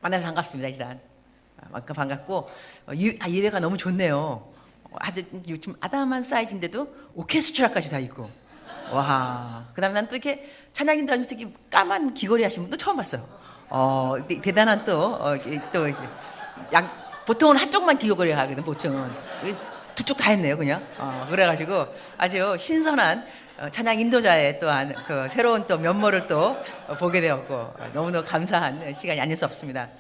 만나서 반갑습니다. 일단 반갑고 예배가 너무 좋네요. 아주 요즘 아담한 사이즈인데도 오케스트라까지 다 있고, 와. 그다음에 난 또 이렇게 찬양인도 아니면서 이렇게 까만 귀걸이 하신 분도 처음 봤어요. 대단한 또 이제 보통은 한쪽만 귀걸이 하거든. 보통은 두 쪽 다 했네요, 그냥. 그래가지고 아주 신선한 찬양 인도자의 또한 그 새로운 또 면모를 또 보게 되었고, 너무너무 감사한 시간이 아닐 수 없습니다.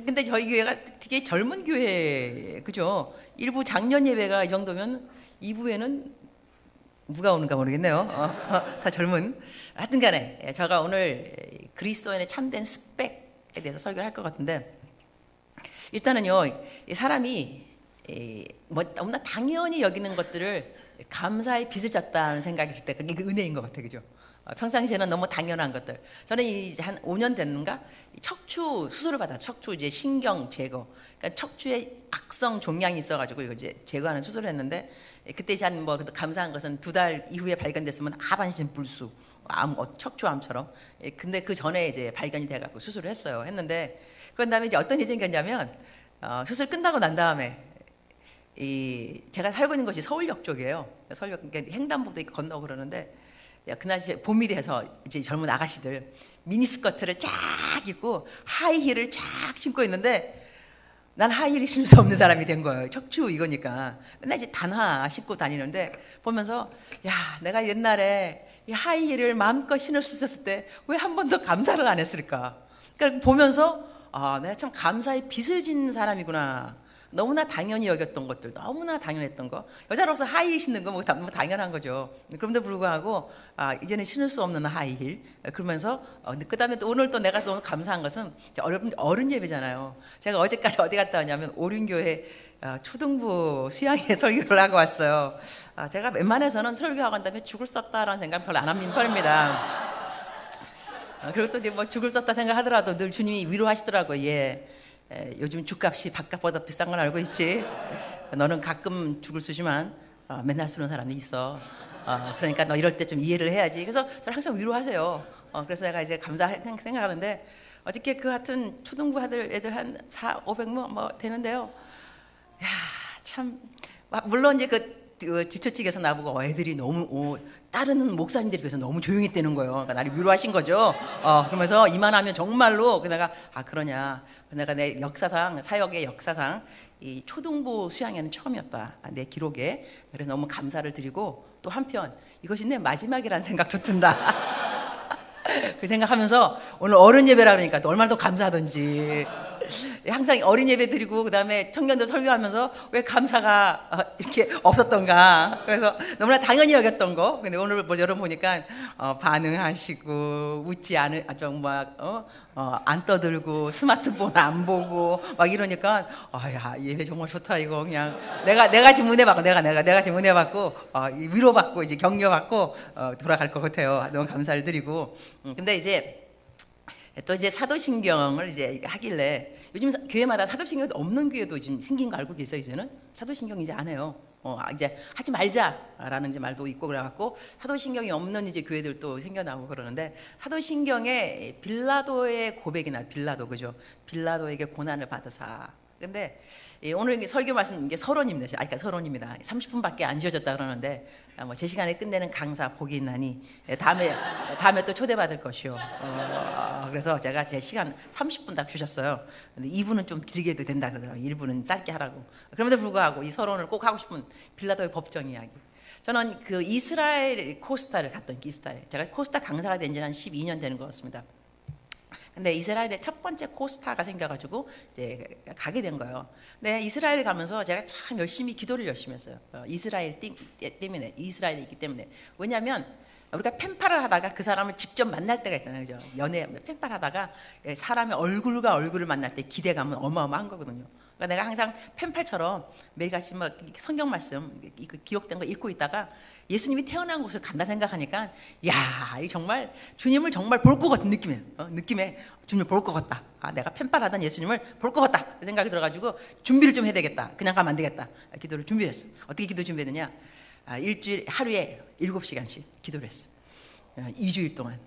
근데 저희 교회가 되게 젊은 교회, 그죠? 일부 작년 예배가 이 정도면 2부에는 누가 오는가 모르겠네요. 다 젊은. 하여튼 간에 제가 오늘 그리스도인의 참된 스펙에 대해서 설교를 할 것 같은데, 일단은요, 이 사람이 뭐 너무나 당연히 여기는 것들을 감사의 빚을 졌다는 생각이 들 때 그게 그 은혜인 것 같아요, 그죠? 평상시에는 너무 당연한 것들. 저는 이제 한 5년 됐는가 척추 수술을 받아. 척추 이제 신경 제거. 그러니까 척추에 악성 종양이 있어가지고 이걸 이제 제거하는 수술을 했는데, 그때 이제 한 뭐 감사한 것은 2달 이후에 발견됐으면 하반신 불수, 척추암처럼. 근데 그 전에 이제 발견이 돼갖고 수술을 했어요. 했는데 그런 다음에 이제 어떤 일이 생겼냐면, 수술 끝나고 난 다음에 제가 살고 있는 곳이 서울역 쪽이에요. 서울역, 그러니까 횡단보도 건너고 그러는데, 그날 이제 봄이 돼서 이제 젊은 아가씨들 미니스커트를 쫙 입고 하이힐을 쫙 신고 있는데, 난 하이힐이 신을 수 없는 사람이 된 거예요. 척추 이거니까 맨날 이제 단화 신고 다니는데, 보면서 야, 내가 옛날에 이 하이힐을 마음껏 신을 수 있었을 때 왜 한 번도 감사를 안 했을까? 그러니까 보면서 내가 참 감사의 빚을 진 사람이구나. 너무나 당연히 여겼던 것들, 너무나 당연했던 거, 여자로서 하이힐 신는 거 뭐 당연한 거죠. 그런데 불구하고 이제는 신을 수 없는 하이힐. 그러면서 그다음에 또 오늘 또 내가 너무 감사한 것은 어른 예배잖아요. 제가 어제까지 어디 갔다 왔냐면 오륜교회 초등부 수양회 설교를 하고 왔어요. 제가 웬만해서는 설교하고 난 다음에 죽을 썼다라는 생각 별로 안 하는 편입니다. 그리고 또 뭐 죽을 썼다 생각하더라도 늘 주님이 위로하시더라고요. 요즘 죽값이 밥값보다 비싼 걸 알고 있지. 너는 가끔 죽을 쓰지만 맨날 쓰는 사람이 있어. 그러니까 너 이럴 때 좀 이해를 해야지. 그래서 저를 항상 위로하세요. 그래서 내가 이제 생각하는데, 어저께 그 같은 초등부 애들 한 400-500 뭐 되는데요. 야, 참, 물론 이제 지처측에서 나보고 애들이 너무 다른 목사님들에 비해서 너무 조용히 떼는 거예요. 그러니까 나를 위로하신 거죠. 그러면서 이만하면 정말로 내가 그러냐. 내가 내 역사상, 사역의 역사상 이 초등부 수양회는 처음이었다, 내 기록에. 그래서 너무 감사를 드리고, 또 한편 이것이 내 마지막이라는 생각도 든다. 그 생각하면서 오늘 어른 예배라 그러니까 또 얼마나 더 감사하던지. 항상 어린 예배 드리고 그다음에 청년들 설교하면서 왜 감사가 이렇게 없었던가. 그래서 너무나 당연히 여겼던 거. 근데 오늘 뭐 여러분 보니까 반응하시고 웃지 않을, 안 떠들고 스마트폰 안 보고 막 이러니까, 야, 예배 정말 좋다 이거. 그냥 내가 지금 은혜 받고 내가 지금 은혜 받고 위로받고 이제 격려받고 돌아갈 것 같아요. 너무 감사를 드리고. 근데 이제 또 이제 사도신경을 이제 하길래, 요즘 교회마다 사도신경이 없는 교회도 지금 생긴 거 알고 계세요? 이제는 사도신경 이제 안 해요. 이제 하지 말자라는 이제 말도 있고, 그래갖고 사도신경이 없는 이제 교회들도 생겨나고 그러는데, 사도신경에 빌라도의 고백이나 빌라도, 그죠? 빌라도에게 고난을 받으사. 근데 오늘 설교 말씀 이게 서론입니다. 그러니까 서론입니다. 30분밖에 안 지어졌다 그러는데, 제 시간에 끝내는 강사 복이 있나니 다음에 또 초대받을 것이요. 그래서 제가 제 시간 30분 딱 주셨어요. 근데 2분은 좀 길게도 된다 그러더라고요. 1분은 짧게 하라고. 그럼에도 불구하고 이 서론을 꼭 하고 싶은 빌라도의 법정 이야기. 저는 그 이스라엘 코스타를 갔던 제가 코스타 강사가 된 지 한 12년 되는 것 같습니다. 근데 이스라엘에 첫 번째 코스타가 생겨가지고 이제 가게 된 거예요. 근데 이스라엘 가면서 제가 참 열심히 했어요. 이스라엘에 있기 때문에. 왜냐하면 우리가 펜팔을 하다가 그 사람을 직접 만날 때가 있잖아요, 그죠? 연애 펜팔 하다가 사람의 얼굴과 얼굴을 만날 때 기대감은 어마어마한 거거든요. 그러니까 내가 항상 펜팔처럼 매일같이 막 성경 말씀 기록된 거 읽고 있다가 예수님이 태어난 곳을 간다 생각하니까, 야, 이 정말 주님을 정말 볼 것 같은 느낌에 주님을 볼 것 같다. 내가 펜팔하던 예수님을 볼 것 같다 생각이 들어가지고 준비를 좀 해야 되겠다. 그냥 가면 안 되겠다. 기도를 준비했어. 어떻게 기도 준비했느냐? 일주일 하루에 7시간씩 기도를 했어. 2주일 동안.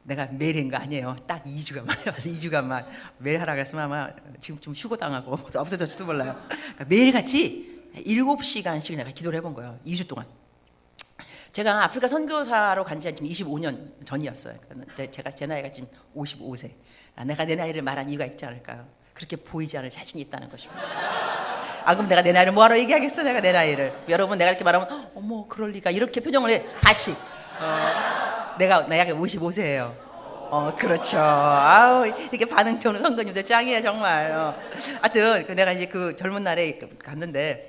내가 매일 한 거 아니에요. 딱 2주간만 해봐서 2주간만 매일 하라 그랬으면 아마 지금 좀 휴고당하고 없어졌지도 몰라요. 그러니까 매일같이 7시간씩 내가 기도를 해본 거예요. 2주 동안. 제가 아프리카 선교사로 간 지가 지금 25년 전이었어요. 제가 제 나이가 지금 55세. 내가 내 나이를 말한 이유가 있지 않을까요? 그렇게 보이지 않을 자신이 있다는 것입니다. 그럼 내가 내 나이를 뭐하러 얘기하겠어? 내가 내 나이를. 여러분 내가 이렇게 말하면 어머 그럴 리가 이렇게 표정을 해. 다시 내가 55세예요. 그렇죠. 아우 이렇게 반응 좋은 선교님들 짱이에요 정말. 하여튼 내가 이제 그 젊은 날에 갔는데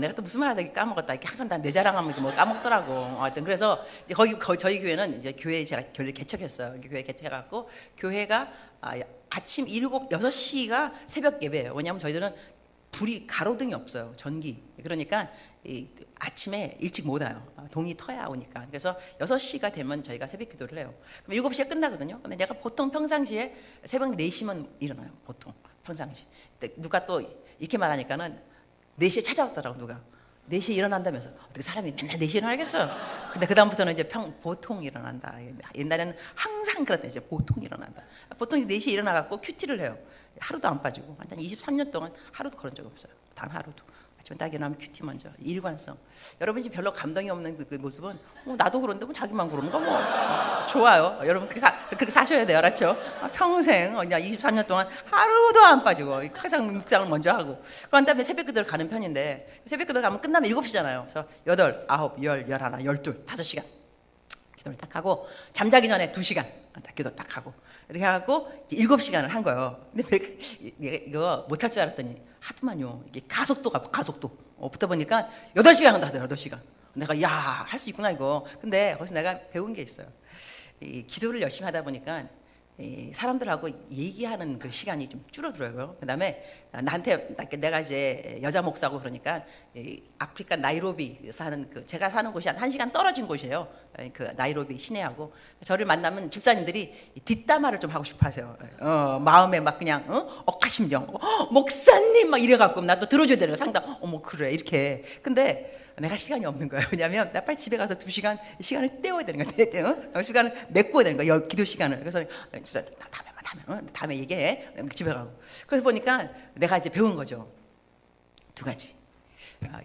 내가 또 무슨 말 하다 까먹었다. 이렇게 항상 다 내 자랑하면 뭐 까먹더라고. 하여튼 그래서 이제 저희 교회는 이제 교회 제가 교회를 개척했어요. 교회 개척해갖고 교회가 아침 6시가 새벽 예배예요. 왜냐하면 저희들은 불이 가로등이 없어요. 전기. 그러니까 아침에 일찍 못 와요. 동이 터야 오니까. 그래서 6시가 되면 저희가 새벽 기도를 해요. 그럼 7시에 끝나거든요. 근데 내가 보통 평상시에 새벽 4시면 일어나요. 보통 평상시. 근데 누가 또 이렇게 말하니까는 4시에 찾아왔더라고 누가. 4시에 일어난다면서. 어떻게 사람이 맨날 4시에 일어나겠어. 근데 그 다음부터는 이제 보통 일어난다. 옛날에는 항상 그랬다. 이제 보통 일어난다. 보통 4시에 일어나갖고 큐티를 해요. 하루도 안 빠지고. 한 23년 동안 하루도 그런 적 없어요. 단 하루도. 아침에 딱 일어나면 큐티 먼저. 일관성. 여러분 지금 별로 감동이 없는 그 모습은 나도 그런데 뭐 자기만 그러는가 뭐. 좋아요. 여러분 그렇게 사셔야 돼요. 알았죠? 평생 23년 동안 하루도 안 빠지고 항상 묵상을 먼저 하고 그런 다음에 새벽 기도를 가는 편인데 새벽 기도 가면 끝나면 7시잖아요. 그래서 8, 9, 10, 11, 12, 5시간 기도를 딱 하고 잠자기 전에 2시간 기도 딱 하고 이렇게 하고 이제 7시간을 한 거예요. 근데 내가 이거 못할 줄 알았더니 하더만요. 이게 가속도가 가속도 붙어 보니까 8시간 한다 하더라고요. 8시간. 내가 할 수 있구나 이거. 근데 거기서 내가 배운 게 있어요. 이 기도를 열심히 하다 보니까 이 사람들하고 얘기하는 그 시간이 좀 줄어들어요. 그다음에 나한테 내가 이제 여자 목사고 그러니까 이 아프리카 나이로비 사는 제가 사는 곳이 한 1시간 떨어진 곳이에요. 그 나이로비 시내하고 저를 만나면 집사님들이 뒷담화를 좀 하고 싶어하세요. 마음에 막 그냥 억하심정 목사님 막 이래갖고 나도 들어줘야 되는 상담. 어머 그래 이렇게. 근데 내가 시간이 없는 거예요. 왜냐하면 나 빨리 집에 가서 2시간 시간을 때워야 되는 거야. 시간을 메꿔야 되는 거야. 기도 시간을. 그래서 다음에 얘기해. 집에 가고. 그래서 보니까 내가 이제 배운 거죠. 2가지.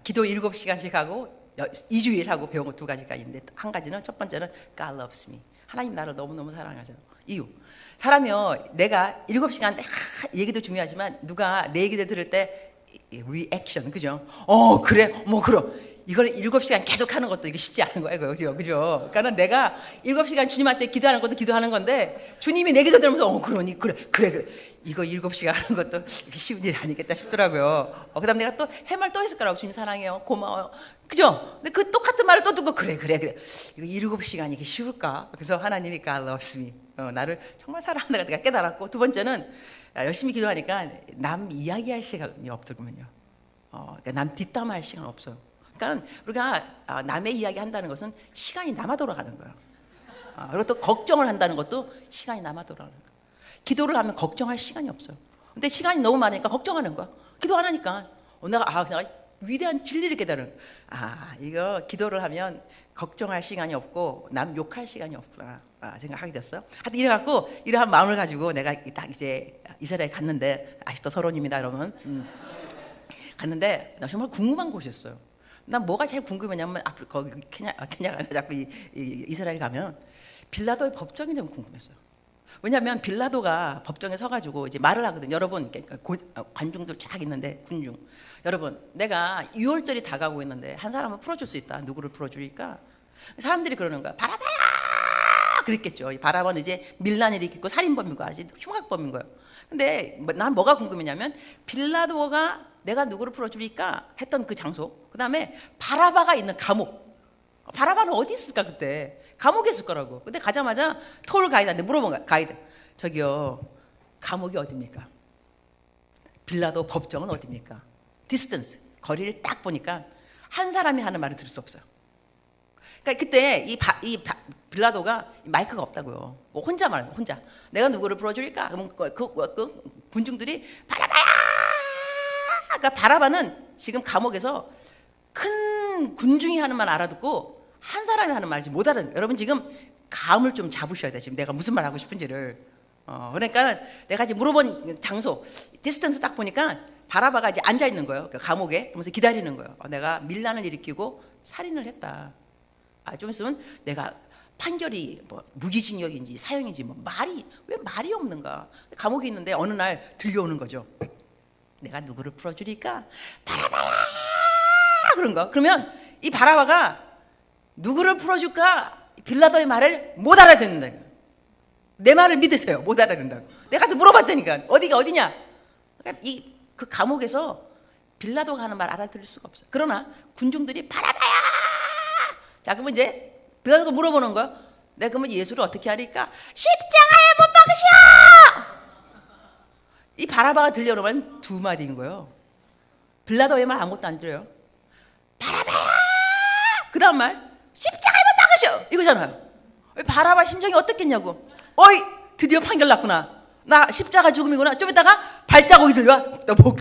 기도 7시간씩 하고 2주일 하고 배운 거 2가지가 있는데 한 가지는 첫 번째는 God loves me. 하나님 나를 너무너무 사랑하죠. 이유. 사람이요. 내가 7시간 얘기도 중요하지만 누가 내 얘기를 들을 때 리액션 그죠? 그래. 뭐 그럼. 이걸 7시간 계속 하는 것도 이게 쉽지 않은 거예요. 그죠? 그러니까 내가 7시간 주님한테 기도하는 것도 기도하는 건데 주님이 내 기도 들으면서 그러니 그래. 이거 7시간 하는 것도 쉬운 일이 아니겠다 싶더라고요. 그다음 내가 또 해말 또 했을 거라고. 주님 사랑해요. 고마워요. 그죠? 근데 그 똑같은 말을 또 듣고 그래. 이거 7시간이 이게 쉬울까? 그래서 하나님이 God loves me. 나를 정말 사랑한다가 내가 깨달았고 두 번째는 열심히 기도하니까 남 이야기할 시간이 없더군요. 그러니까 남 뒷담화할 시간 없어요. 그러니까 우리가 남의 이야기 한다는 것은 시간이 남아 돌아가는 거예요. 그리고 또 걱정을 한다는 것도 시간이 남아 돌아가는 거예요. 기도를 하면 걱정할 시간이 없어요. 근데 시간이 너무 많으니까 걱정하는 거야. 기도 안 하니까 내가 위대한 진리를 깨달은 이거 기도를 하면 걱정할 시간이 없고 남 욕할 시간이 없구나 생각하게 됐어요. 하여튼 이래갖고 이러한 마음을 가지고 내가 딱 이제 이스라엘 갔는데 아직도 서론입니다 여러분. 갔는데 나 정말 궁금한 곳이었어요. 난 뭐가 제일 궁금했냐면 거기 케냐가 자꾸 이스라엘 가면 빌라도의 법정이 너무 궁금했어요. 왜냐하면 빌라도가 법정에 서가지고 이제 말을 하거든요. 여러분 관중들 쫙 있는데 군중 여러분 내가 6월절이 다가오고 있는데 한 사람은 풀어줄 수 있다. 누구를 풀어줄까? 사람들이 그러는 거야. 바라바 그랬겠죠. 이 바라바는 이제 밀란을 일으키고 살인범인 거 아직 흉악범인 거예요. 근데 난 뭐가 궁금했냐면 빌라도가 내가 누구를 풀어줄까 했던 그 장소, 그 다음에 바라바가 있는 감옥. 바라바는 어디 있을까 그때? 감옥에 있을 거라고. 근데 가자마자 톨 가이드한테 물어본 거야. 가이드, 저기요 감옥이 어딥니까? 빌라도 법정은 어딥니까? 디스턴스, 거리를 딱 보니까 한 사람이 하는 말을 들을 수 없어요. 그러니까 그때 빌라도가 마이크가 없다고요. 혼자 말하는 거야, 혼자. 내가 누구를 풀어줄까? 그러면 그 군중들이 바라바야. 그러니까 바라바는 지금 감옥에서 큰 군중이 하는 말 알아듣고 한 사람이 하는 말이지 못 알아듣는. 여러분 지금 감을 좀 잡으셔야 돼. 지금 내가 무슨 말 하고 싶은지를. 그러니까 내가 지금 물어본 장소 디스턴스 딱 보니까 바라바가 이제 앉아 있는 거예요. 그 감옥에. 그러면서 기다리는 거예요. 내가 밀란을 일으키고 살인을 했다. 좀 있으면 내가 판결이 뭐 무기징역인지 사형인지 뭐 왜 말이 없는가. 감옥에 있는데 어느 날 들려오는 거죠. 내가 누구를 풀어주니까 바라바야 그런 거. 그러면 이 바라바가 누구를 풀어줄까 빌라도의 말을 못 알아듣는다. 내 말을 믿으세요. 못 알아듣는다고. 내가 가서 물어봤다니까. 어디가 어디냐. 그러니까 그 감옥에서 빌라도가 하는 말 알아들을 수가 없어요. 그러나 군중들이 바라바야. 자, 그러면 이제 빌라도가 물어보는 거야. 내가 그러면 예수를 어떻게 하니까 십자가에 못 박으시오. 이 바라바가 들려오면 두 마디인 거예요. 빌라도의 말 아무것도 안 들려요. 바라바야. 그 다음 말 십자가에 못 박으시오 이거잖아요. 바라바 심정이 어떻겠냐고. 어이 드디어 판결 났구나. 나 십자가 죽음이구나. 좀 이따가 발자국이 들려. 또복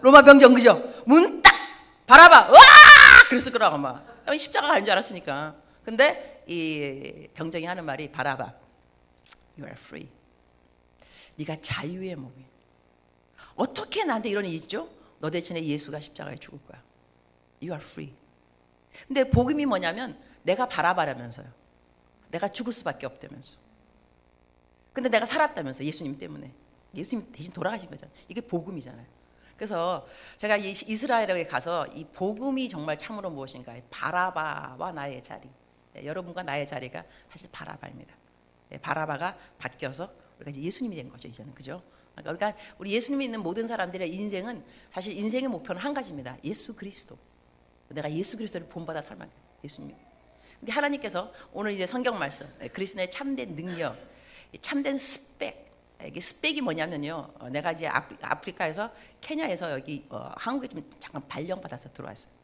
로마 병정 그죠. 문 딱 바라바 와 그랬을 거라고 아마. 십자가가 아닌 줄 알았으니까. 근데 이 병정이 하는 말이 바라바 You are free. 네가 자유의 몸이야. 어떻게 나한테 이런 일이 있죠? 너 대신에 예수가 십자가에 죽을 거야. You are free. 근데 복음이 뭐냐면 내가 바라바라면서요. 내가 죽을 수밖에 없다면서. 근데 내가 살았다면서 예수님 때문에. 예수님 대신 돌아가신 거잖아요. 이게 복음이잖아요. 그래서 제가 이스라엘에 가서 이 복음이 정말 참으로 무엇인가. 바라바와 나의 자리. 여러분과 나의 자리가 사실 바라바입니다. 바라바가 바뀌어서 우리가 이제 예수님이 된 거죠. 이제는 그죠? 그러니까 우리 예수님이 있는 모든 사람들의 인생은 사실 인생의 목표는 한 가지입니다. 예수 그리스도. 내가 예수 그리스도를 본받아 살만 예수님. 근데 하나님께서 오늘 이제 성경 말씀 그리스도의 참된 능력, 참된 스펙. 이게 스펙이 뭐냐면요. 내가 이제 아프리카에서 케냐에서 여기 한국에 좀 잠깐 발령 받아서 들어왔어요.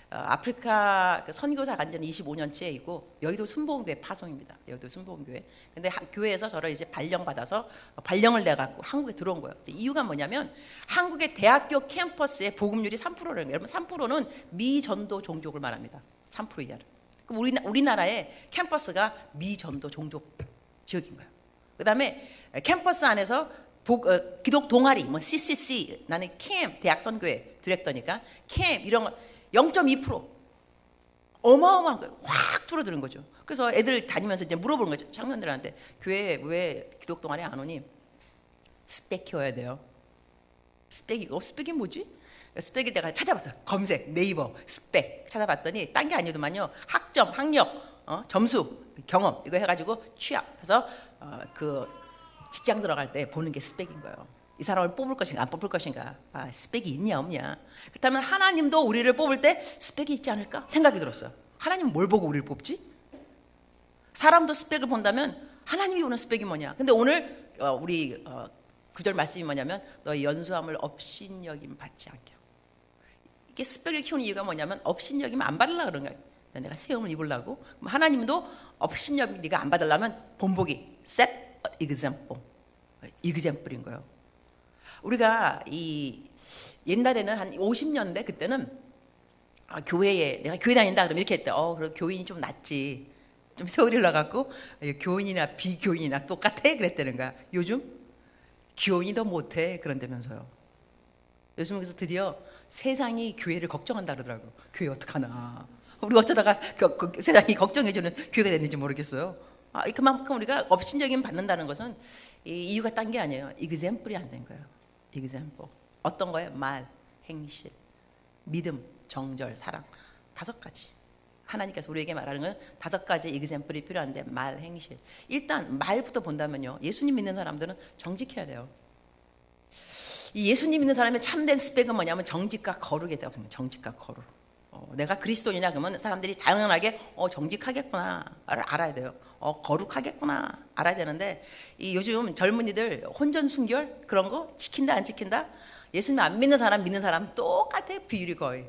아프리카 선교사 간지 25년째이고 여의도 순복음교회 파송입니다. 여의도 순복음교회. 근데 교회에서 저를 이제 발령 받아서 발령을 내 갖고 한국에 들어온 거예요. 이유가 뭐냐면 한국의 대학교 캠퍼스의 복음률이 3%라는 거예요. 여러분 3%는 미전도 종족을 말합니다. 3% 이하를. 그럼 우리나라의 캠퍼스가 미전도 종족 지역인 거예요. 그다음에 캠퍼스 안에서 기독 동아리 뭐 CCC 나는 캠 대학 선교회 디렉터니까 캠 이런 거 0.2% 어마어마한 거예요. 확 줄어드는 거죠. 그래서 애들 다니면서 이제 물어보는 거죠. 청년들한테 교회 왜 기독 동아리 안 오니? 스펙 키워야 돼요. 스펙이 뭐지? 스펙이 내가 찾아봤어. 검색 네이버 스펙 찾아봤더니 딴 게 아니더만요. 학점, 학력, 점수, 경험 이거 해가지고 취업. 그래서 그 직장 들어갈 때 보는 게 스펙인 거예요. 이 사람을 뽑을 것인가 안 뽑을 것인가. 스펙이 있냐 없냐. 그렇다면 하나님도 우리를 뽑을 때 스펙이 있지 않을까 생각이 들었어요. 하나님은 뭘 보고 우리를 뽑지? 사람도 스펙을 본다면 하나님이 보는 스펙이 뭐냐. 근데 오늘 우리 구절 말씀이 뭐냐면 너의 연수함을 업신여김 받지 않게. 이게 스펙을 키우는 이유가 뭐냐면 업신여김 안 받으려고 그런 거예요. 내가 세움을 입으려고. 그럼 하나님도 업신여김 네가 안 받으려면 본보기 set example. example인 거예요. 우리가 이 옛날에는 한 50년대 그때는 교회에 내가 교회 다닌다 그러면 이렇게 했대. 그래도 교인이 좀 낫지. 좀 세월이 흘러갖고 교인이나 비교인이나 똑같아 그랬다는 거야. 요즘 교인이 더 못해 그런다면서요. 요즘 그래서 드디어 세상이 교회를 걱정한다 그러더라고. 교회 어떡하나. 우리 어쩌다가 세상이 걱정해주는 교회가 됐는지 모르겠어요. 그만큼 우리가 업신여김 받는다는 것은 이유가 딴 게 아니에요. example이 안 된 거예요. example. 어떤 거예요? 말, 행실, 믿음, 정절, 사랑. 5가지. 하나님께서 우리에게 말하는 건 5가지 example이 필요한데 말, 행실. 일단 말부터 본다면요. 예수님 믿는 사람들은 정직해야 돼요. 이 예수님 믿는 사람의 참된 스펙은 뭐냐면 정직과 거룩에 대해서 정직과 거룩. 내가 그리스도인이냐 그러면 사람들이 당연하게 정직하겠구나 알아야 돼요. 거룩하겠구나 알아야 되는데 이 요즘 젊은이들 혼전 순결 그런 거 지킨다 안 지킨다. 예수님 안 믿는 사람 똑같아 비율이 거의.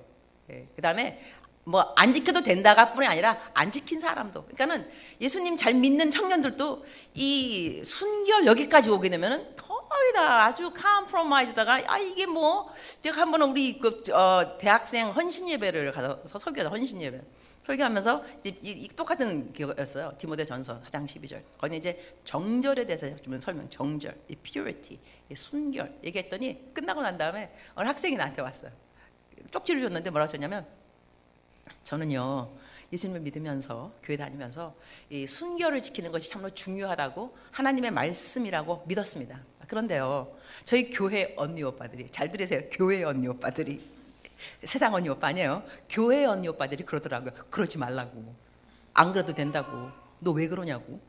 그다음에 뭐 안 지켜도 된다가 뿐이 아니라 안 지킨 사람도. 그러니까는 예수님 잘 믿는 청년들도 이 순결 여기까지 오게 되면은 거의 다 아주 컴프로마이즈다가 이게 뭐 제가 한 번은 우리 대학생 헌신 예배를 가서 설교자 헌신 예배 설교하면서 이제 이 똑같은 기억이었어요. 디모데전서 4장 12절. 거기 이제 정절에 대해서 좀 설명, 정절, 이 purity, 이 순결 얘기했더니 끝나고 난 다음에 어느 학생이 나한테 왔어요. 쪽지를 줬는데 뭐라고 썼냐면, 저는요 예수님을 믿으면서 교회 다니면서 이 순결을 지키는 것이 참으로 중요하다고 하나님의 말씀이라고 믿었습니다. 그런데요 저희 교회 언니 오빠들이, 잘 들으세요, 교회 언니 오빠들이, 세상 언니 오빠 아니에요, 교회 언니 오빠들이 그러더라고요. 그러지 말라고, 안 그래도 된다고, 너 왜 그러냐고.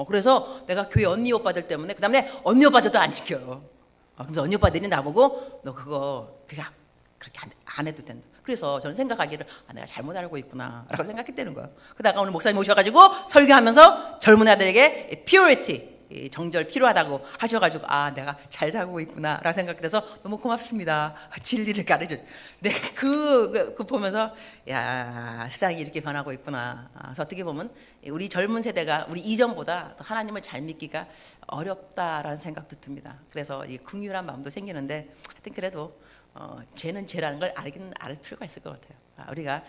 그래서 내가 교회 언니 오빠들 때문에 그 다음에 언니 오빠들도 안 지켜요. 그래서 언니 오빠들이 나보고 너 그거 그냥 그렇게 안 해도 된다. 그래서 저는 생각하기를 내가 잘못 알고 있구나 라고 생각했다는 거예요. 그러다가 오늘 목사님 오셔가지고 설교하면서 젊은 아들에게 purity, 이 정절 필요하다고 하셔가지고 내가 잘 살고 있구나 라고 생각돼서 너무 고맙습니다. 진리를 가르쳐. 네, 그 보면서 야, 세상이 이렇게 변하고 있구나. 그래서 어떻게 보면 우리 젊은 세대가 우리 이전보다 더 하나님을 잘 믿기가 어렵다라는 생각도 듭니다. 그래서 이 긍휼한 마음도 생기는데 하여튼 그래도 죄는 죄라는 걸 알 필요가 있을 것 같아요. 우리가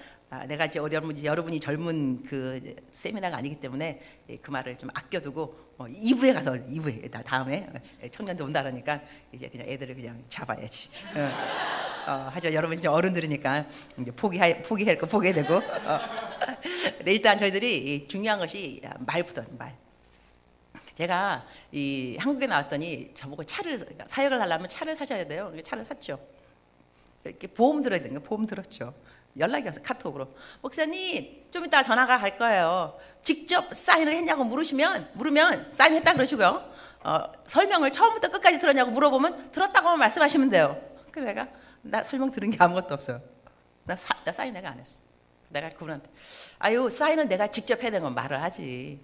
내가 이제 여러분이 젊은 그 세미나가 아니기 때문에 그 말을 좀 아껴두고 2부에 가서 2부에 다음에 청년들 온다 그러니까 이제 그냥 애들을 그냥 잡아야지. 하죠. 여러분 이제 어른들이니까 이제 포기할 거 포기해야 되고. 근데 일단 저희들이 중요한 것이 말부터 말. 제가 이 한국에 나왔더니 저보고 사역을 하려면 차를 사셔야 돼요. 차를 샀죠. 이렇게 보험 들어야 되는 거, 보험 들었죠. 연락이 와서 카톡으로, 목사님 좀 이따 전화가 갈 거예요. 직접 사인을 했냐고 물으면 사인했다 그러시고요. 설명을 처음부터 끝까지 들었냐고 물어보면 들었다고만 말씀하시면 돼요. 그래서 나 설명 들은 게 아무것도 없어요. 나 사인 내가 안 했어. 내가 그분한테 사인을 내가 직접 해야 되는 건 말을 하지.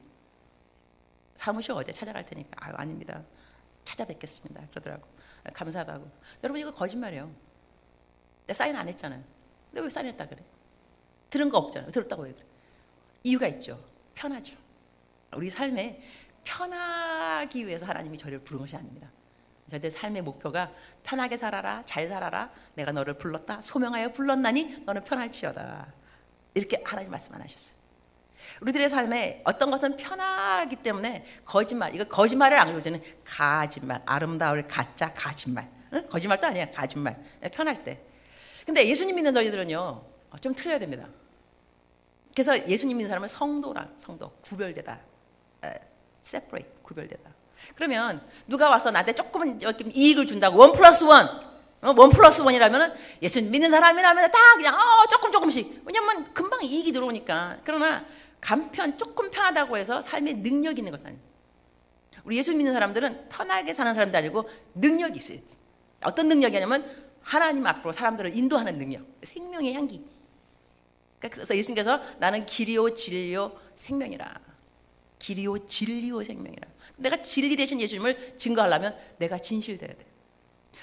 사무실 어제 찾아갈 테니까 아닙니다. 찾아뵙겠습니다. 그러더라고. 감사하다고. 여러분 이거 거짓말이에요. 내가 사인 안 했잖아요. 근데 왜 사인했다 그래? 들은 거 없잖아요. 들었다고 왜 그래? 이유가 있죠. 편하죠. 우리 삶에 편하기 위해서 하나님이 저를 부른 것이 아닙니다. 저희들 삶의 목표가 편하게 살아라, 잘 살아라, 내가 너를 불렀다, 소명하여 불렀나니 너는 편할지어다. 이렇게 하나님 말씀 안 하셨어요. 우리들의 삶에 어떤 것은 편하기 때문에 이거 거짓말을 안 그러잖아요. 가짓말, 아름다울 가짜 거짓말. 응? 거짓말도 아니야, 거짓말. 편할 때. 근데 예수님 믿는 저희들은요 좀 틀려야 됩니다. 그래서 예수님 믿는 사람은 성도 구별되다, separate, 구별되다. 그러면 누가 와서 나한테 조금은 이익을 준다고 1+1이라면 예수님 믿는 사람이라면 다 그냥 조금씩, 왜냐면 금방 이익이 들어오니까. 그러나 조금 편하다고 해서 삶에 능력이 있는 것은 아니에요. 우리 예수 믿는 사람들은 편하게 사는 사람도 아니고 능력이 있어요. 어떤 능력이냐면 하나님 앞으로 사람들을 인도하는 능력, 생명의 향기. 그래서 예수님께서 나는 길이요 진리요 생명이라. 길이요 진리요 생명이라. 내가 진리 대신 예수님을 증거하려면 내가 진실돼야 돼.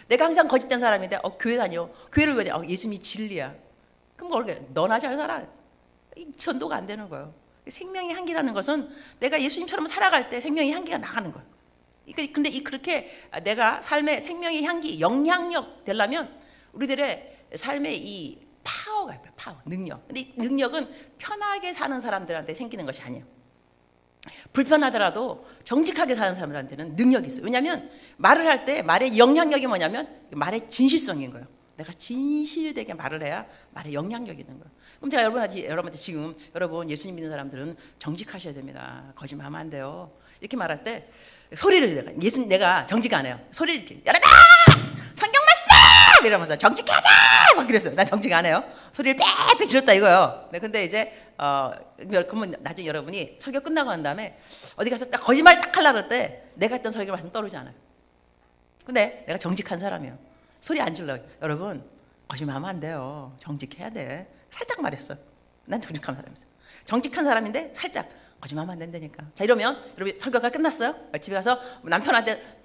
내가 항상 거짓된 사람인데 교회 다녀. 교회를 왜 다녀? 예수님이 진리야. 그럼 어떻게? 너나 잘 살아. 전도가 안 되는 거예요. 생명의 향기라는 것은 내가 예수님처럼 살아갈 때 생명의 향기가 나가는 거예요. 근데 그렇게 내가 삶의 생명의 향기, 영향력 되려면 우리들의 삶의 이 파워가 있어요. 능력. 근데 이 능력은 편하게 사는 사람들한테 생기는 것이 아니에요. 불편하더라도 정직하게 사는 사람들한테는 능력이 있어요. 왜냐하면 말을 할 때 말의 영향력이 뭐냐면 말의 진실성인 거예요. 내가 진실되게 말을 해야 말의 영향력이 있는 거예요. 그럼 제가 여러분한테 지금 여러분 예수님 믿는 사람들은 정직하셔야 됩니다. 거짓말하면 안 돼요. 이렇게 말할 때 소리를 내가 정직 안 해요. 소리를 이렇게 여러분 성경 말씀 이러면서 정직하다 막 그랬어요. 난 정직 안 해요. 소리를 빽빽 질렀다 이거요. 네, 근데 이제 그러면 나중에 여러분이 설교 끝나고 난 다음에 어디 가서 딱 거짓말 딱 하려고 할 때 내가 했던 설교 말씀 떠오르지 않아요. 근데 내가 정직한 사람이에요. 소리 안 질러요. 여러분 거짓말하면 안 돼요. 정직해야 돼. 살짝 말했어. 난 정직한 사람이었어. 정직한 사람인데 살짝 거짓말하면 안 된다니까. 자 이러면 여러분 설교가 끝났어요. 집에 가서 남편한테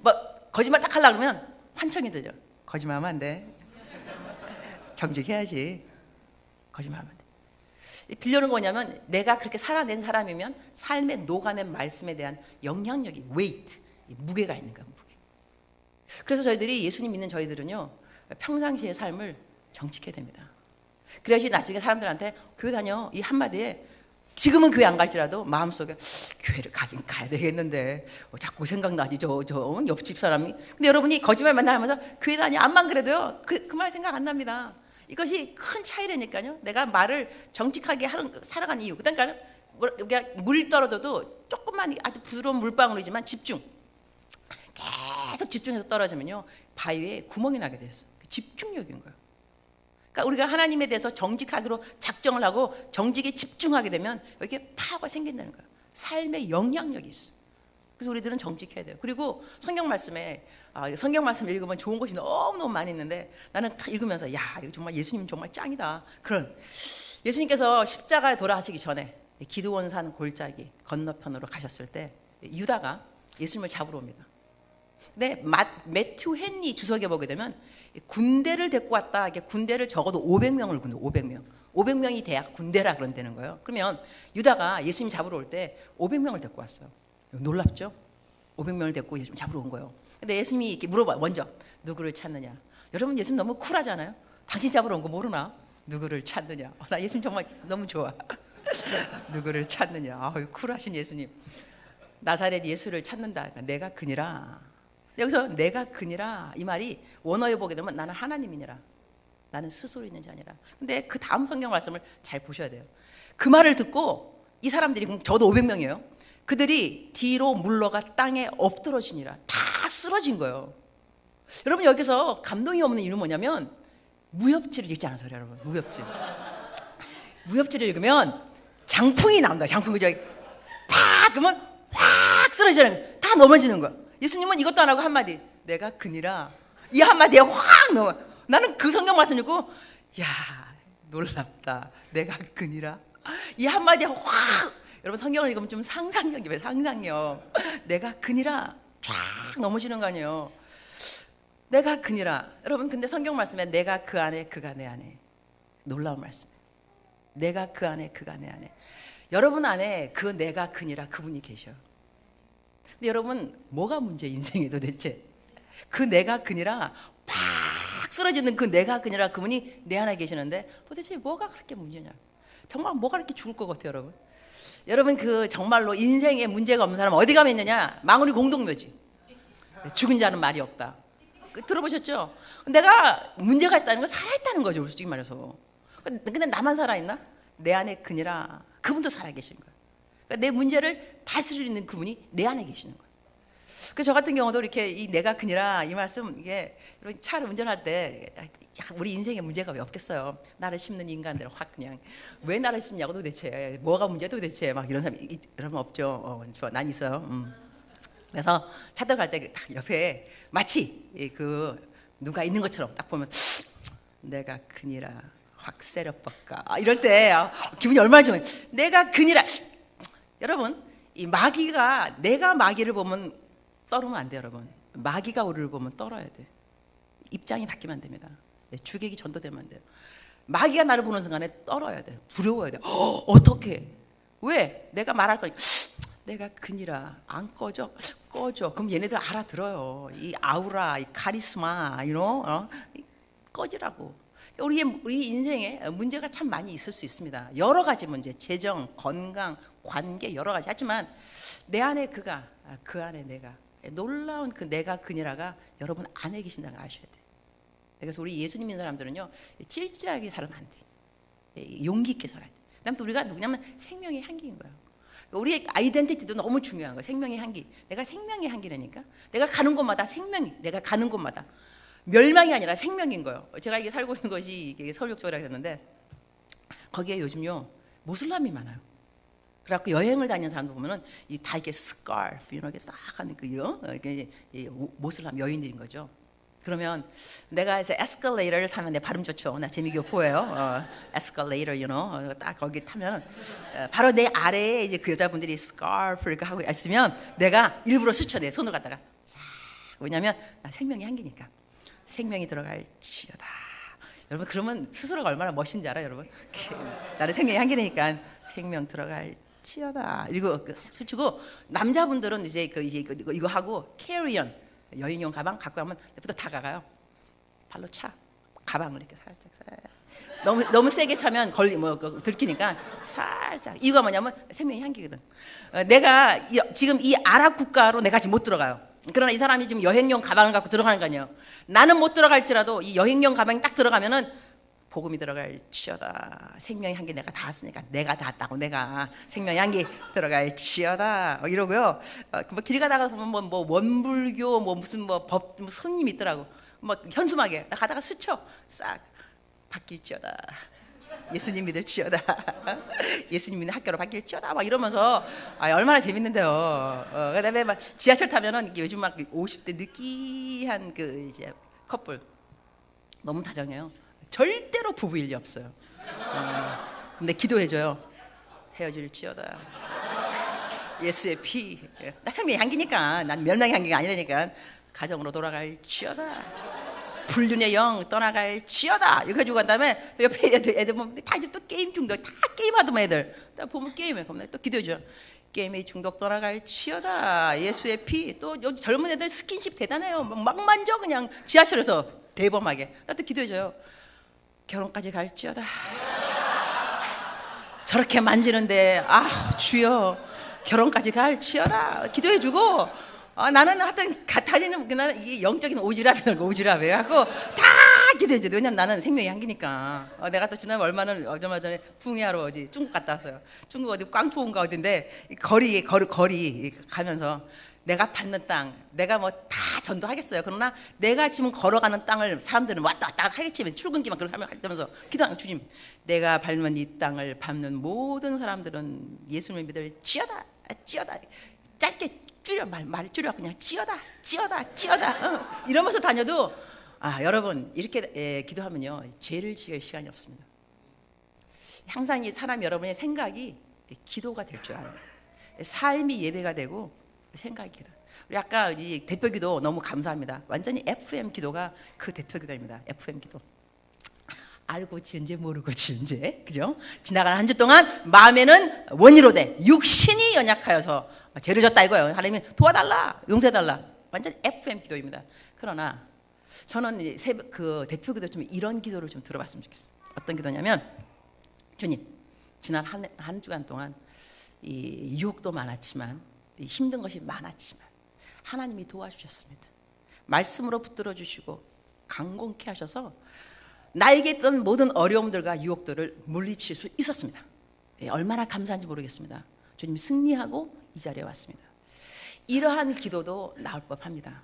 거짓말 딱 하려고 그러면 환청이 들려. 거짓말하면 안 돼. 정직해야지. 거짓말하면 안 돼. 들려는 거냐면 내가 그렇게 살아낸 사람이면 삶에 녹아낸 말씀에 대한 영향력이 weight, 무게가 있는 거야. 무게. 그래서 저희들이 예수님 믿는 저희들은요 평상시의 삶을 정직해야 됩니다. 그래야지 나중에 사람들한테 교회 다녀 이 한마디에 지금은 교회 안 갈지라도 마음속에 교회를 가긴 가야 되겠는데 자꾸 생각나지 저 옆집 사람이. 근데 여러분이 거짓말 맨날 하면서 교회 다녀 암만 그래도요 그 말 생각 안 납니다. 이것이 큰 차이라니까요. 내가 말을 정직하게 살아간 이유. 그러니까 우리가 물 떨어져도 조금만 아주 부드러운 물방울이지만 계속 집중해서 떨어지면요 바위에 구멍이 나게 됐어. 집중력인 거예요. 그러니까 우리가 하나님에 대해서 정직하기로 작정을 하고 정직에 집중하게 되면 이렇게 파워가 생긴다는 거예요. 삶의 영향력이 있어. 그래서 우리들은 정직해야 돼요. 그리고 성경 말씀에 성경 말씀 읽으면 좋은 것이 너무너무 많이 있는데 나는 읽으면서 야 이거 정말 예수님 정말 짱이다. 그런 예수님께서 십자가에 돌아가시기 전에 기드온산 골짜기 건너편으로 가셨을 때 유다가 예수님을 잡으러 옵니다. 근데 매튜 헨리 주석에 보게 되면 군대를 데리고 왔다. 군대를 적어도 500명을 군대 500명이 돼야 군대라 그런다는 거예요. 그러면 유다가 예수님 잡으러 올 때 500명을 데리고 왔어요. 놀랍죠? 500명을 데리고 예수님 잡으러 온 거예요. 근데 예수님이 이렇게 물어봐요. 먼저 누구를 찾느냐. 여러분 예수님 너무 쿨하잖아요. 당신 잡으러 온 거 모르나? 누구를 찾느냐. 나 예수님 정말 너무 좋아. 누구를 찾느냐. 쿨하신 예수님. 나사렛 예수를 찾는다. 내가 그니라. 여기서 내가 그니라 이 말이 원어에 보게 되면 나는 하나님이니라. 나는 스스로 있는 자니라. 근데 그 다음 성경 말씀을 잘 보셔야 돼요. 그 말을 듣고 이 사람들이 저도 500명이에요. 그들이 뒤로 물러가 땅에 엎드러지니라. 다 쓰러진 거예요. 여러분 여기서 감동이 없는 이유는 뭐냐면 무협지를 읽지 않아서 그래요. 여러분 무협지를 읽으면 장풍이 나온다. 장풍이 저기 팍 그러면 확 쓰러지는 다 넘어지는 거야. 예수님은 이것도 안 하고 한마디 내가 그니라 이 한마디에 확 넘어. 나는 그 성경 말씀 읽고 야 놀랍다. 내가 그니라 이 한마디에 확. 여러분 성경을 읽으면 좀 상상력이 왜 상상력. 내가 그니라 쫙 넘어지는 거 아니에요. 내가 그니라. 여러분 근데 성경 말씀에 내가 그 안에 그가 내 안에 놀라운 말씀이에요. 내가 그 안에 그가 내 안에. 여러분 안에 그 내가 그니라 그분이 계셔요. 근데 여러분 뭐가 문제 인생에 도대체. 그 내가 그니라 팍 쓰러지는 그 내가 그니라 그분이 내 안에 계시는데 도대체 뭐가 그렇게 문제냐. 정말 뭐가 그렇게 죽을 것 같아요 여러분. 여러분 그 정말로 인생에 문제가 없는 사람 어디 가면 있느냐. 망우리 공동묘지. 죽은 자는 말이 없다. 들어보셨죠? 내가 문제가 있다는 건 살아있다는 거죠 솔직히 말해서. 근데 나만 살아있나? 내 안에 그니라 그분도 살아계신 거예요. 그러니까 내 문제를 다스리는 그분이 내 안에 계시는 거예요. 그래서 저 같은 경우도 이렇게 이 내가 그니라 이 말씀 이게 차를 운전할 때 우리 인생에 문제가 왜 없겠어요. 나를 씹는 인간들 확 그냥 왜 나를 씹냐고 도대체 뭐가 문제도 도대체 막 이런 사람 여러분 없죠. 좋아 난 있어요. 그래서 차 타고 갈 때 딱 옆에 마치 그 누가 있는 것처럼 딱 보면 내가 그니라 확 세려뻗까 이럴 때 기분이 얼마나 좋아요. 내가 그니라. 여러분 이 마귀가 내가 마귀를 보면 떨으면 안 돼요. 여러분 마귀가 우리를 보면 떨어야 돼. 입장이 바뀌면 안 됩니다. 주객이 전도되면 안 돼요. 마귀가 나를 보는 순간에 떨어야 돼. 두려워야 돼. 어떻게? 왜? 내가 말할 거니까 내가 그니라 안 꺼져. 그럼 얘네들 알아들어요. 이 아우라, 이 카리스마, 꺼지라고. 우리 인생에 문제가 참 많이 있을 수 있습니다. 여러 가지 문제, 재정, 건강, 관계 여러 가지. 하지만 내 안에 그가, 그 안에 내가. 놀라운 그 내가 그니라가 여러분 안에 계신다는 걸 아셔야 돼요. 그래서 우리 예수님 믿는 사람들은요 찔찔하게 살아면 안 돼. 용기 있게 살아야 돼. 그다음에 또 우리가 누구냐면 생명의 향기인 거예요. 우리의 아이덴티티도 너무 중요한 거예요. 생명의 향기. 내가 생명의 향기라니까. 내가 가는 곳마다 생명이. 내가 가는 곳마다 멸망이 아니라 생명인 거예요. 제가 이게 살고 있는 것이 이게 서울역쪽이라 그랬는데 거기에 요즘요 모슬람이 많아요. 그래갖고 여행을 다니는 사람들 보면은 다 이렇게 스카프 이렇게 싹 하는 이게 모슬람 여인들인 거죠. 그러면 내가 이제 에스컬레이터를 타면 내 발음 좋죠. 나 재미교포예요. 에스컬레이터, 딱 거기 타면 바로 내 아래에 이제 그 여자분들이 스카프 이렇게 하고 있으면 내가 일부러 스쳐 내 손을 갖다가 싹. 왜냐면 나 생명이 향기니까. 생명이 들어갈 지어다. 여러분 그러면 스스로가 얼마나 멋진지 알아요, 여러분? 나는 생명이 향기니까 생명 들어갈 지어다. 이거 스치고 남자분들은 이제 이거 하고 캐리언 여인용 가방 갖고 가면 부터 다가가요. 발로 차. 가방을 이렇게 살짝. 너무 세게 차면 들키니까 살짝. 이유가 뭐냐면 생명의 향기거든. 내가 지금 이 아랍 국가로 내가 지금 못 들어가요. 그러나 이 사람이 지금 여행용 가방을 갖고 들어가는 거 아니에요. 나는 못 들어갈지라도 이 여행용 가방이 딱 들어가면은 복음이 들어갈지어다. 생명의 향기 내가 닿았으니까 내가 닿았다고 내가 생명의 향기 들어갈지어다. 이러고요. 뭐 길 가다가 보면 뭐 원불교 무슨 법 스님 있더라고. 뭐 현수막에 가다가 스쳐 싹 바뀔지어다. 예수님 믿을지어다. 예수님 믿는 학교로 바뀔지어다. 막 이러면서 얼마나 재밌는데요. 그다음에 막 지하철 타면은 요즘 막 50대 느끼한 그 이제 커플 너무 다정해요. 절대로 부부일 리 없어요. 근데 기도해줘요. 헤어질지어다. 예수의 피. 나 생명의 향기니까. 난 멸망의 향기가 아니라니까. 가정으로 돌아갈지어다. 불륜의 영 떠나갈지어다. 이거 해주고 간 다음에 옆에 애들 보면 다 이제 또 게임 중독. 다 게임하더만 애들. 딱 보면 게임해. 그럼 또 기도해줘. 게임의 중독 떠나갈지어다. 예수의 피. 또 요즘 젊은 애들 스킨십 대단해요. 막 만져 그냥 지하철에서 대범하게. 나 또 기도해줘요. 결혼까지 갈지어다. 저렇게 만지는데 주여 결혼까지 갈지어다. 기도해주고 나는 하여튼 다니는 나는 이게 영적인 오지랖이라고 해갖고 다 기도해줘. 왜냐면 나는 생명의 향기니까. 내가 또 지난 얼마 전에 풍이하러 중국 갔다 왔어요. 중국 어디 꽝초인가 어딘데 거리 가면서 내가 밟는 땅, 내가 뭐 다 전도하겠어요. 그러나 내가 지금 걸어가는 땅을 사람들은 왔다 갔다 하겠지만 출근기만 그렇게 하면서 기도하는 주님, 내가 밟는 이 땅을 밟는 모든 사람들은 예수님을 믿을지어다. 짧게 줄여 말 줄여 그냥 찌어다. 이러면서 다녀도 여러분 이렇게 기도하면요 죄를 지을 시간이 없습니다. 항상 이 사람 여러분의 생각이 기도가 될 줄 알아요. 삶이 예배가 되고 생각이 기도. 우리 아까 이 대표 기도 너무 감사합니다. 완전히 FM 기도가 그 대표 기도입니다. FM 기도. 알고 지은지 모르고 지은지, 그죠? 지나가는 한 주 동안 마음에는 원이로 돼. 육신이 연약하여서 죄를 졌다 이거예요. 하나님이 도와달라, 용서해달라. 완전 FM 기도입니다. 그러나 저는 그 대표 기도 좀 이런 기도를 좀 들어봤으면 좋겠어요. 어떤 기도냐면, 주님, 지난 한 주간 동안 이 유혹도 많았지만 힘든 것이 많았지만 하나님이 도와주셨습니다. 말씀으로 붙들어 주시고 강건케 하셔서 나에게 있던 모든 어려움들과 유혹들을 물리칠 수 있었습니다. 얼마나 감사한지 모르겠습니다. 주님 승리하고 이 자리에 왔습니다. 이러한 기도도 나올 법합니다.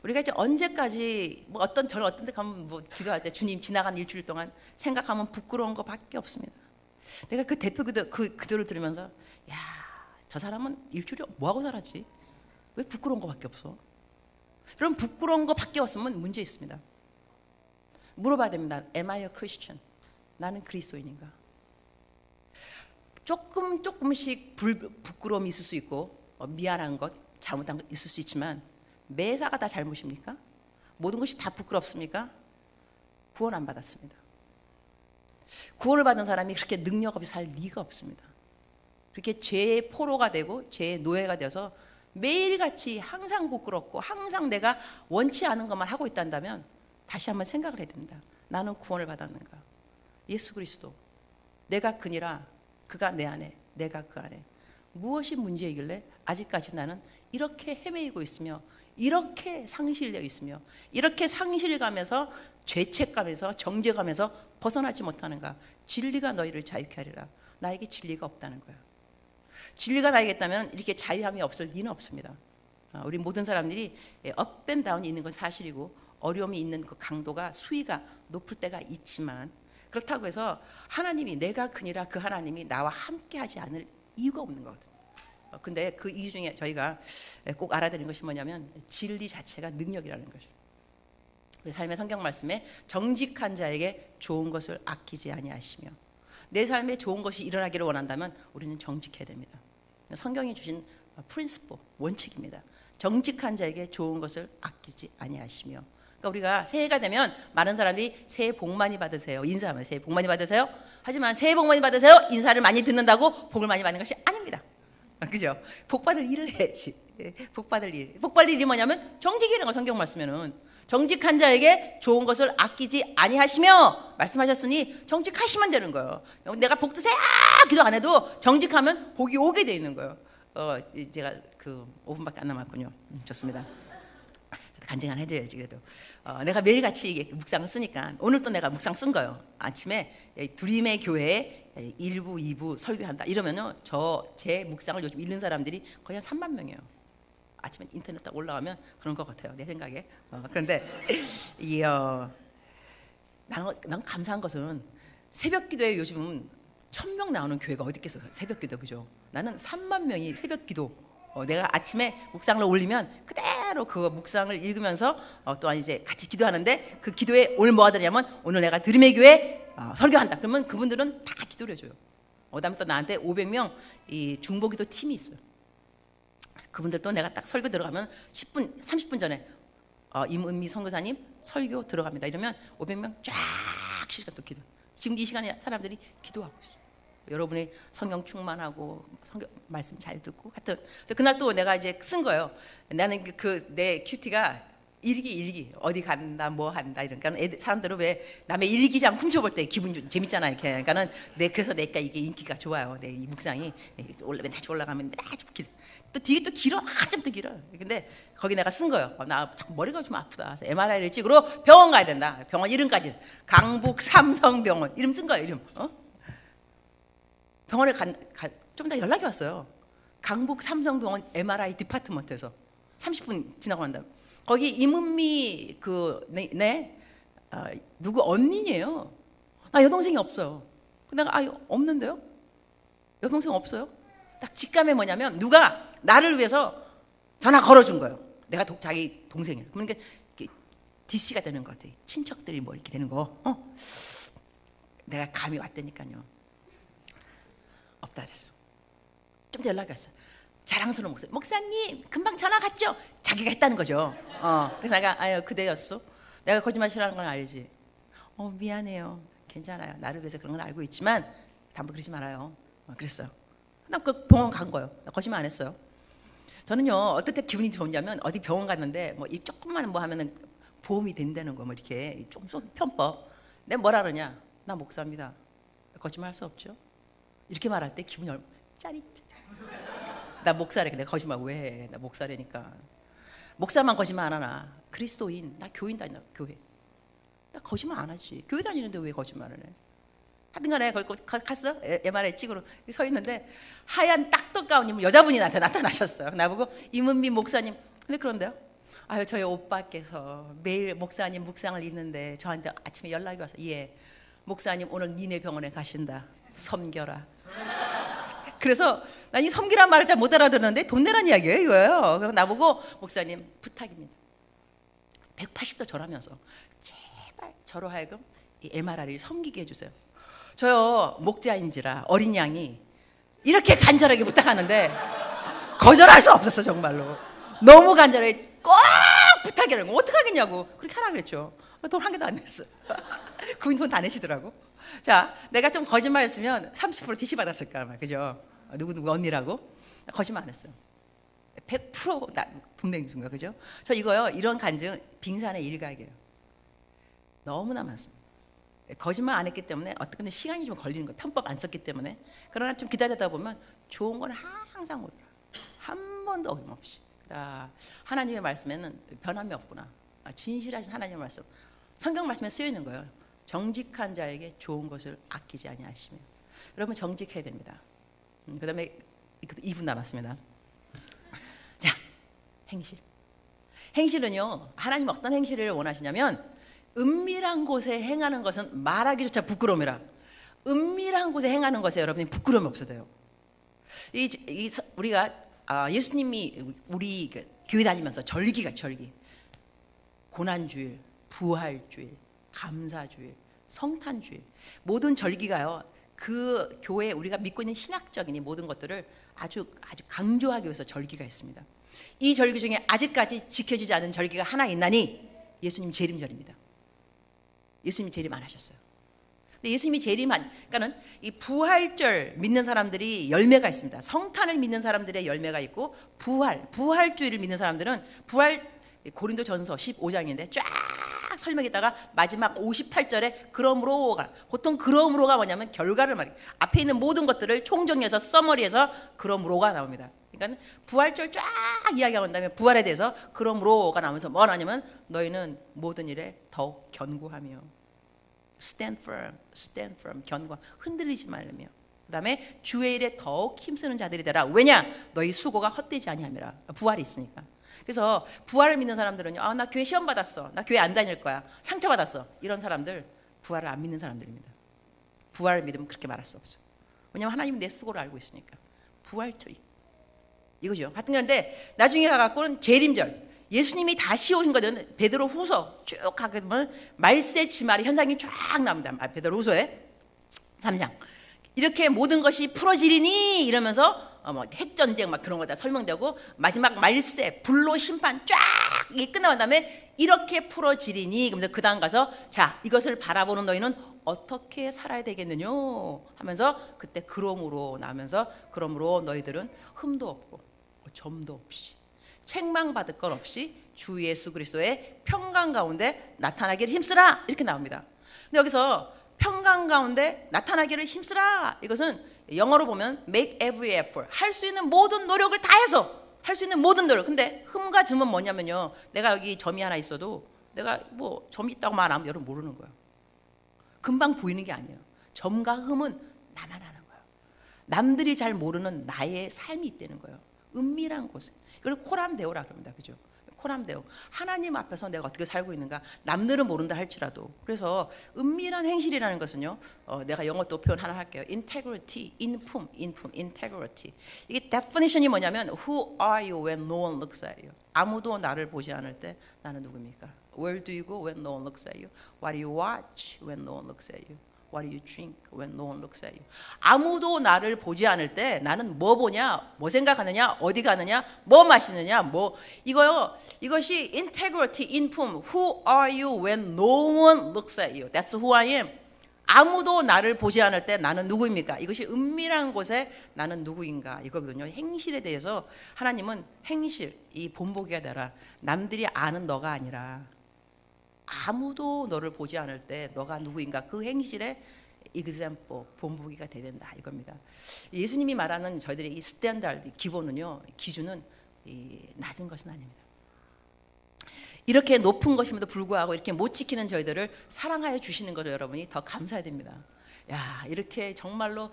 우리가 이제 언제까지 저는 어떤 데 가면 기도할 때 주님 지나간 일주일 동안 생각하면 부끄러운 것밖에 없습니다. 내가 그 대표 기도를 들으면서 저 사람은 일주일에 뭐하고 살았지? 왜 부끄러운 것밖에 없어? 그럼 부끄러운 것밖에 없으면 문제 있습니다. 물어봐야 됩니다. Am I a Christian? 나는 그리스도인인가? 조금씩 부끄러움이 있을 수 있고 미안한 것, 잘못한 것 있을 수 있지만 매사가 다 잘못입니까? 모든 것이 다 부끄럽습니까? 구원 안 받았습니다. 구원을 받은 사람이 그렇게 능력 없이 살 리가 없습니다. 그렇게 죄의 포로가 되고 죄의 노예가 되어서 매일같이 항상 부끄럽고 항상 내가 원치 않은 것만 하고 있단다면 다시 한번 생각을 해야 됩니다. 나는 구원을 받았는가? 예수 그리스도, 내가 그니라 그가 내 안에, 내가 그 안에. 무엇이 문제이길래 아직까지 나는 이렇게 헤매이고 있으며 이렇게 상실되어 있으며 이렇게 상실감에서 죄책감에서 정죄감에서 벗어나지 못하는가? 진리가 너희를 자유케 하리라. 나에게 진리가 없다는 거예요. 진리가 나에게 있다면 이렇게 자유함이 없을 리는 없습니다. 우리 모든 사람들이 업앤다운이 있는 건 사실이고 어려움이 있는 그 강도가 수위가 높을 때가 있지만 그렇다고 해서 하나님이 내가 그니라 그 하나님이 나와 함께하지 않을 이유가 없는 거거든요. 근데 그 이유 중에 저희가 꼭 알아야 되는 것이 뭐냐면 진리 자체가 능력이라는 것이죠. 우리 삶의 성경 말씀에 정직한 자에게 좋은 것을 아끼지 아니하시며 내 삶에 좋은 것이 일어나기를 원한다면 우리는 정직해야 됩니다. 성경이 주신 프린시플, 원칙입니다. 정직한 자에게 좋은 것을 아끼지 아니하시며. 그러니까 우리가 새해가 되면 많은 사람들이 새해 복 많이 받으세요. 인사하면 새해 복 많이 받으세요. 하지만 새해 복 많이 받으세요. 인사를 많이 듣는다고 복을 많이 받는 것이 아닙니다. 그죠? 복 받을 일을 해야지. 복 받을 일. 복 받을 일이 뭐냐면 정직이라는 거 성경 말씀에는 정직한 자에게 좋은 것을 아끼지 아니하시며 말씀하셨으니 정직하시면 되는 거예요. 내가 복 드세요 기도 안 해도 정직하면 복이 오게 돼 있는 거예요. 제가 그 5분밖에 안 남았군요. 좋습니다. 간증 하나 해줘야지 그래도. 내가 매일같이 이게 묵상을 쓰니까 오늘 또 내가 묵상 쓴 거예요. 아침에 두림의 교회에 1부, 2부 설교한다 이러면요 제 묵상을 요즘 읽는 사람들이 거의 한 3만 명이에요. 아침에 인터넷 딱 올라가면 그런 것 같아요 내 생각에. 그런데 난 감사한 것은 새벽 기도에 요즘 1000명 나오는 교회가 어디 있겠어. 새벽 기도 그죠? 나는 3만 명이 새벽 기도 내가 아침에 묵상을 올리면 그대로 그 묵상을 읽으면서 또한 이제 같이 기도하는데 그 기도에 오늘 뭐 하더냐면 오늘 내가 드림의 교회 설교한다. 그러면 그분들은 다 기도를 해줘요. 그다음에 또 나한테 500명 이 중보기도 팀이 있어요. 그분들도 내가 딱 설교 들어가면 10분, 30분 전에 임은미 선교사님 설교 들어갑니다. 이러면 500명 쫙 시간 또 기도. 지금 이 시간에 사람들이 기도하고 있어요. 여러분의 성경 충만하고 성경 말씀 잘 듣고 하여튼 그래서 그날 또 내가 이제 쓴 거예요. 나는 내 큐티가 일기 어디 간다 뭐 한다 이러니까 사람들은 왜 남의 일기장 훔쳐볼 때 기분 좀 재밌잖아 이렇게. 그러니까는 그래서 내가 이게 인기가 좋아요. 내 이 묵상이 다시 올라가면 아주 또 뒤에 또 길어 한참 또 길어. 근데 거기 내가 쓴 거예요. 나 자꾸 머리가 좀 아프다. MRI를 찍으러 병원 가야 된다. 병원 이름까지 강북 삼성병원 이름 쓴 거예요. 이름. 병원에 좀 더 연락이 왔어요. 강북 삼성병원 MRI 디파트먼트에서 30분 지나고 난 다음 거기 임은미 누구 언니예요. 나 여동생이 없어요. 내가 없는데요? 여동생 없어요? 딱 직감이 뭐냐면 누가 나를 위해서 전화 걸어준 거예요. 내가 자기 동생이에요. 그러니까 DC가 되는 것 같아. 친척들이 뭐 이렇게 되는 거. 내가 감이 왔다니까요. 없다 그랬어. 좀 더 연락이 왔어. 자랑스러운 목사님 금방 전화 갔죠? 자기가 했다는 거죠. 그래서 내가 그대였어. 내가 거짓말 싫어하는 건 알지. 미안해요. 괜찮아요. 나를 위해서 그런 건 알고 있지만 담보 그러지 말아요. 그랬어요. 나 그 병원 간 거예요. 나 거짓말 안 했어요. 저는요 어떨 때 기분이 좋냐면 어디 병원 갔는데 뭐 이 조금만 뭐 하면은 보험이 된다는 거 뭐 이렇게 좀 편법. 내가 뭐라 그러냐? 나 목사입니다. 거짓말 할 수 없죠. 이렇게 말할 때 기분이 짜릿. 나 목사래. 내가 거짓말 왜 해? 나 목사래니까. 목사만 거짓말 안 하나? 그리스도인. 나 교인 다닌다. 교회. 나 거짓말 안 하지. 교회 다니는데 왜 거짓말을 해? 하여튼간에 거기 갔어. MRI 찍으러 서 있는데 하얀 딱떡 가운 여자분이 나한테 나타나셨어요. 나보고 임은미 목사님. 근데 그런데요. 저희 오빠께서 매일 목사님 묵상을 읽는데 저한테 아침에 연락이 와서 예 목사님 오늘 니네 병원에 가신다. 섬겨라. 그래서 난 이 섬기란 말을 잘 못 알아듣는데 돈 내란 이야기예요 이거예요. 그래서 나보고 목사님 부탁입니다. 180도 절하면서 제발 저로 하여금 이 MRI를 섬기게 해주세요. 저요 목자인지라 어린 양이 이렇게 간절하게 부탁하는데 거절할 수 없었어 정말로. 너무 간절하게 꼭 부탁이라는 거 어떡하겠냐고 그렇게 하라 그랬죠. 돈 한 개도 안 냈어. 그분 돈 다 내시더라고. 자, 내가 좀 거짓말했으면 30% DC 받았을까 아마 그죠? 누구 언니라고 거짓말 안 했어요. 100% 돈 내준 거야 그죠? 저 이거요 이런 간증 빙산의 일각이에요. 너무나 많습니다. 거짓말 안 했기 때문에 어떻게든 시간이 좀 걸리는 거예요. 편법 안 썼기 때문에. 그러나 좀 기다리다 보면 좋은 건 항상 오더라. 한 번도 어김없이. 하나님의 말씀에는 변함이 없구나. 진실하신 하나님의 말씀. 성경 말씀에 쓰여 있는 거예요. 정직한 자에게 좋은 것을 아끼지 아니하시며. 여러분 정직해야 됩니다. 그다음에 2분 남았습니다. 자, 행실. 행실은요. 하나님 어떤 행실을 원하시냐면 은밀한 곳에 행하는 것은 말하기조차 부끄러움이라. 은밀한 곳에 행하는 것에 여러분이 부끄러움이 없어야 돼요. 우리가 예수님이 우리 교회 다니면서 절기 고난주일, 부활주일, 감사주일, 성탄주일 모든 절기가요. 그 교회 우리가 믿고 있는 신학적인 이 모든 것들을 아주 강조하기 위해서 절기가 있습니다. 이 절기 중에 아직까지 지켜지지 않은 절기가 하나 있나니 예수님 재림절입니다. 예수님 재림 안 하셨어요. 근데 예수님이 재림한, 그러니까는 이 부활절 믿는 사람들이 열매가 있습니다. 성탄을 믿는 사람들의 열매가 있고 부활주의를 믿는 사람들은 고린도전서 15장인데 쫙 설명했다가 마지막 58절에 그러므로가, 보통 그러므로가 뭐냐면 결과를 말해요. 앞에 있는 모든 것들을 총정리해서 서머리해서 그러므로가 나옵니다. 그러니까 부활절 쫙 이야기하고 난 다음에 부활에 대해서 그러므로가 나오면서 뭐 하냐면 너희는 모든 일에 더욱 견고하며 stand firm, 견고, 흔들리지 말며, 그 다음에 주의 일에 더욱 힘쓰는 자들이 되라. 왜냐? 너희 수고가 헛되지 아니함이라. 부활이 있으니까. 그래서 부활을 믿는 사람들은요, 나 교회 시험 받았어, 나 교회 안 다닐 거야, 상처받았어, 이런 사람들 부활을 안 믿는 사람들입니다. 부활을 믿으면 그렇게 말할 수 없어요. 왜냐하면 하나님은 내 수고를 알고 있으니까. 부활절 이거죠. 하여튼 그런데 나중에 가갖고는 재림절, 예수님이 다시 오신 거는 베드로 후서 쭉 가게 되면 말세 지말의 현상이 쫙 나옵니다. 베드로 후서에 3장 이렇게 모든 것이 풀어지리니 이러면서 뭐 핵전쟁 막 그런 거 다 설명되고 마지막 말세 불로 심판 쫙 끝나고 다음에 이렇게 풀어지리니, 그러면서 그 다음 가서 자 이것을 바라보는 너희는 어떻게 살아야 되겠느냐 하면서 그때 그러므로 나면서 그러므로 너희들은 흠도 없고 점도 없이 책망받을 것 없이 주 예수 그리스도의 평강 가운데 나타나기를 힘쓰라 이렇게 나옵니다. 근데 여기서 평강 가운데 나타나기를 힘쓰라, 이것은 영어로 보면 make every effort, 할 수 있는 모든 노력을 다해서 할 수 있는 모든 노력. 근데 흠과 점은 뭐냐면요, 내가 여기 점이 하나 있어도 내가 뭐 점이 있다고 말하면 여러분 모르는 거예요. 금방 보이는 게 아니에요. 점과 흠은 나만 아는 거예요. 남들이 잘 모르는 나의 삶이 있다는 거예요. 은밀한 곳에. 이걸 코람데오라 그럽니다. 그죠? 코람데오. 하나님 앞에서 내가 어떻게 살고 있는가, 남들은 모른다 할지라도. 그래서 은밀한 행실이라는 것은요, 내가 영어 또 표현 하나 할게요. integrity, 인품, integrity. 이게 definition이 뭐냐면 who are you when no one looks at you? 아무도 나를 보지 않을 때 나는 누굽니까? Where do you go when no one looks at you? What do you watch when no one looks at you? What do you drink when no one looks at you? 아무도 나를 보지 않을 때 나는 뭐 보냐, 뭐 생각하느냐, 어디 가느냐, 뭐 마시느냐, 뭐 이거요. 이것이 integrity, 인품. Who are you when no one looks at you? That's who I am. 아무도 나를 보지 않을 때 나는 누구입니까? 이것이 은밀한 곳에 나는 누구인가 이거거든요. 행실에 대해서 하나님은 행실, 이 본보기가 되라. 남들이 아는 너가 아니라 아무도 너를 보지 않을 때 너가 누구인가, 그 행실의 example, 본보기가 돼야 된다 이겁니다. 예수님이 말하는 저희들의 이 스탠다드, 기본은요, 기준은 낮은 것은 아닙니다. 이렇게 높은 것임에도 불구하고 이렇게 못 지키는 저희들을 사랑하여 주시는 것을 여러분이 더 감사해야 됩니다. 야, 이렇게 정말로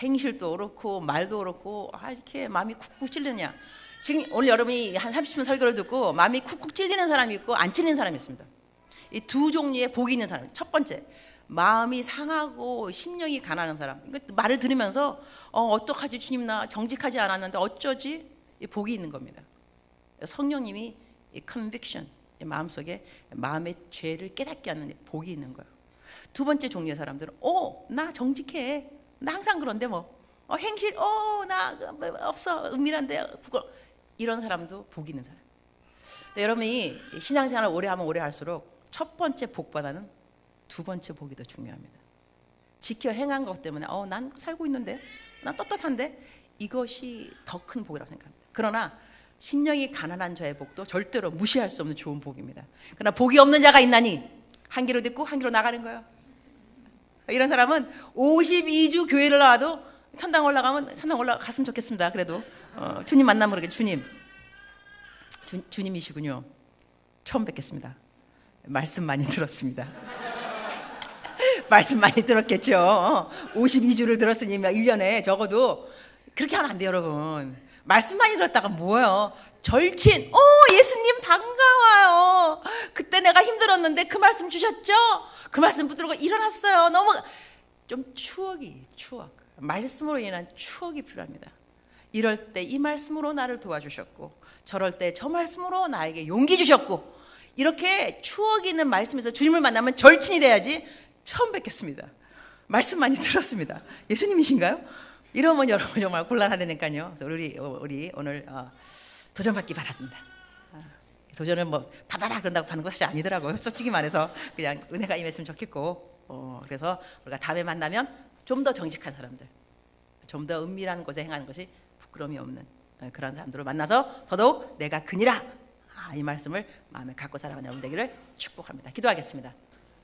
행실도 그렇고 말도 그렇고 이렇게 마음이 쿡쿡 찔리느냐. 지금 오늘 여러분이 한 30분 설교를 듣고 마음이 쿡쿡 찔리는 사람이 있고 안 찔리는 사람이 있습니다. 이 두 종류의 복이 있는 사람. 첫 번째, 마음이 상하고 심령이 가난한 사람. 말을 들으면서 어떡하지 주님, 나 정직하지 않았는데 어쩌지? 이 복이 있는 겁니다. 성령님이 이 conviction, 이 마음속에 마음의 죄를 깨닫게 하는 복이 있는 거예요. 두 번째 종류의 사람들은 나 정직해, 나 항상 그런데 행실 나 없어, 은밀한데 이런 사람도 복이 있는 사람. 여러분이 신앙생활을 오래 하면 오래 할수록 첫 번째 복보다는 두 번째 복이 더 중요합니다. 지켜 행한 것 때문에 난 살고 있는데, 난 떳떳한데, 이것이 더 큰 복이라고 생각합니다. 그러나 심령이 가난한 자의 복도 절대로 무시할 수 없는 좋은 복입니다. 그러나 복이 없는 자가 있나니 한 귀로 듣고 한 귀로 나가는 거예요. 이런 사람은 52주 교회를 나와도 천당 올라갔으면 좋겠습니다. 그래도 주님 만나면 그러게, 주님이시군요. 처음 뵙겠습니다. 말씀 많이 들었습니다. 말씀 많이 들었겠죠. 52주를 들었으니 1년에 적어도 그렇게 하면 안 돼요, 여러분. 말씀 많이 들었다가 뭐예요? 절친. 예수님 반가워요. 그때 내가 힘들었는데 그 말씀 주셨죠? 그 말씀 붙들고 일어났어요. 너무 좀 추억. 말씀으로 인한 추억이 필요합니다. 이럴 때 이 말씀으로 나를 도와주셨고, 저럴 때 저 말씀으로 나에게 용기 주셨고, 이렇게 추억 있는 말씀에서 주님을 만나면 절친이 돼야지. 처음 뵙겠습니다. 말씀 많이 들었습니다. 예수님이신가요? 이러면 여러분 정말 곤란하다니까요. 그래서 우리 오늘 도전받기 바랍니다. 도전을 받아라 그런다고 받는 거 사실 아니더라고요. 솔직히 말해서 그냥 은혜가 임했으면 좋겠고, 그래서 우리가 다음에 만나면 좀 더 정직한 사람들, 좀 더 은밀한 곳에 행하는 것이 부끄러움이 없는 그런 사람들을 만나서 더더욱 내가 그니라 이 말씀을 마음에 갖고 살아가는 여러분 되기를 축복합니다. 기도하겠습니다.